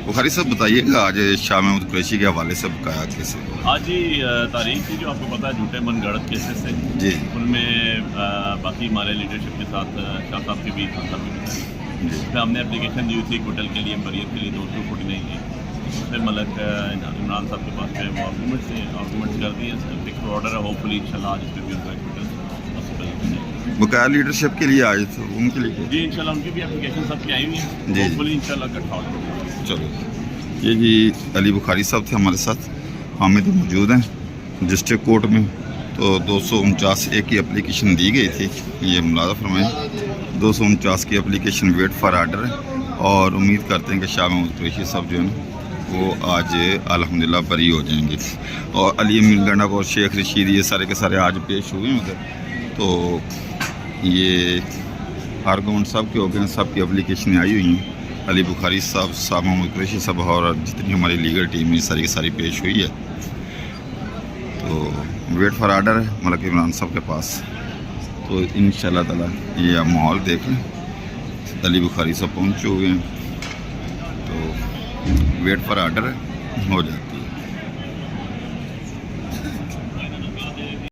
बुखारी साहब बताइए कि आज शाह महमूद कुरैशी के हवाले से बकाया केस है। आज ही तारीख थी जो आपको पता है झूठे मनगढ़ंत केसेस थे, जी उनमें बाकी हमारे लीडरशिप के साथ शाह साहब के भी खान साहब के भी जी उसमें हमने एप्लीकेशन दी थी होटल के लिए, बरियत के लिए 249 की। उसमें मलक इमरान साहब के पास में वो आर्गूमेंट्स कर दिए, फिक्स ऑर्डर है, होपफुली इंशाल्लाह आज पे भी उनका हॉस्पिटल बकाया लीडरशिप के लिए आए थे उनके लिए जी इंशाल्लाह उनकी भी एप्लीकेशन सबकी आई हुई है, जी। होपफुली इंशाल्लाह इकट्ठा होगा। चलो ये जी अली बुखारी साहब थे हमारे साथ, हामिद मौजूद हैं डिस्ट्रिक्ट कोर्ट में। तो 249A की एप्लीकेशन दी गई थी, ये मुलाजा फरमाएं 249 की एप्लीकेशन वेट फॉर आर्डर है और उम्मीद करते हैं कि शाह महमूद कुरैशी साहब जो है ना वो आज अल्हम्दुलिल्लाह बरी हो जाएंगे। और अली अमीन गंडक और शेख रशीद ये सारे के सारे आज पेश हुए हैं उधर। तो ये आर्गूमेंट सब के हो गए हैं, सब की एप्लीकेशन आई हुई हैं। अली बुखारी साहब, शाह महमूद कुरैशी साहब और जितनी हमारी लीगल टीम है सारी की सारी पेश हुई है। तो वेट फॉर आर्डर है मलक इमरान साहब के पास। तो इंशाल्लाह ताला ये आप माहौल देख लें, अली बुखारी साहब पहुँचे हुए हैं, तो वेट फॉर आर्डर है, हो जाए।